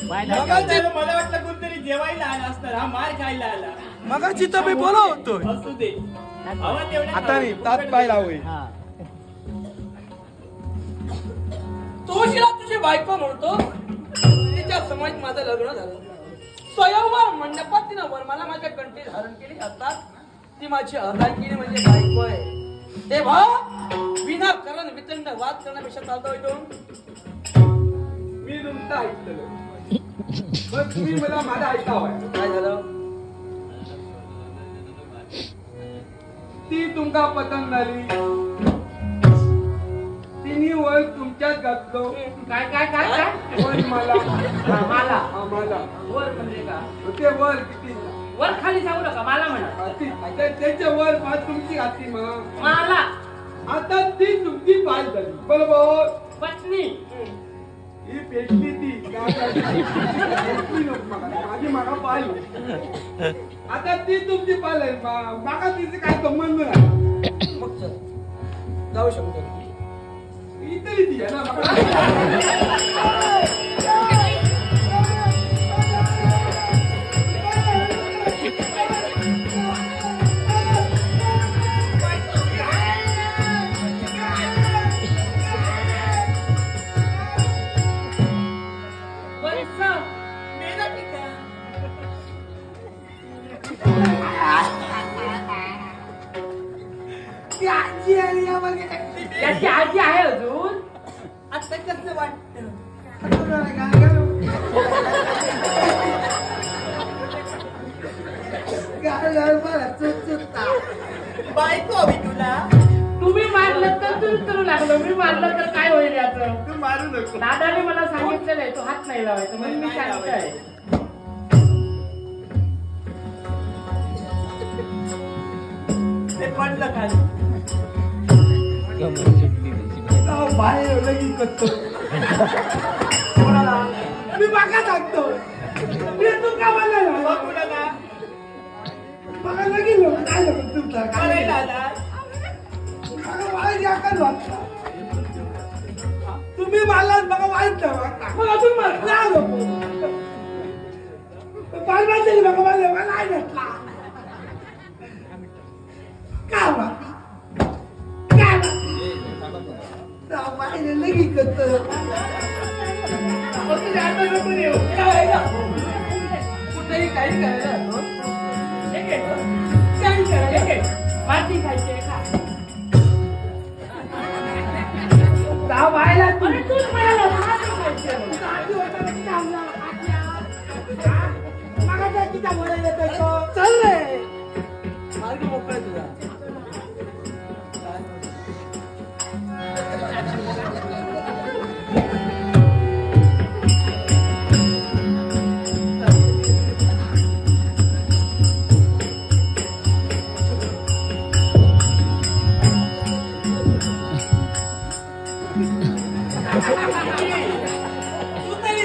मगाची मला वाटलं कोणतरी जेवायला आला असणार, हा मार खायला आला. मगाची तर मी बोलवतो. असू दे. आता मी तात पाहिला होय. तो शिला तुझी बायको म्हणतो, तिच्या समाज माझं लग्न झालं. स्वयंवर मंडपात तिनं वरमाला माझ्या कंठी धारण केली. आता ती माझी अर्धांगिनी म्हणजे बायको आहे. तेव्हा विनाकारण वितंड वाद करण्यापेक्षा चालतोय तो. मी तुमचं ऐकलं, पण तुम्ही मला माझा ऐकावं. काय झालं? ती तुमका पसंत झाली, तिने वर तुमच्यात घातलो. काय काय काय काय वर मला मला मला वर म्हणजे का? ते वर किती वर खाली जाऊ नका, मला म्हणा. त्याच्या वर पाच तुमची घातली मला. आता ती तुमची पाय झाली बरोबर. पत्नी ही पेटली ती माझी मागा पाय. आता ती तुमची पाय आहे, मागा तिचे काय संबंध नाही. मग चल जाऊ शकतो. इतरी ती आहे ना. त्याची आजी आहे अजून. आता कसं वाटतं? बायको हवी तुला. तुम्ही मारलं तर तुम्ही करू लागलो, मी मारलं तर काय होईल याचं? तू मारू नको. दादाने मला सांगितलेलं आहे, तो हात नाही लावायचा म्हणून मी सांगतोय. ते पडलं खाली. बाहेर लगेच करतो. मी बागा टाकतो. मी तू का मला बघा लगेच काय झालं तुमचा काय दादा तुम्ही मला बघा वाईट मग अजून मला नको. बालबाजी बघा मला नाही भेटला. का बाहेर लगेच करतो. कुठेही काही करायला माती खायची खा. व्हायला तूच म्हणाला माती खायची. चल रे मार्ग मोकळा तुझा. तू तरी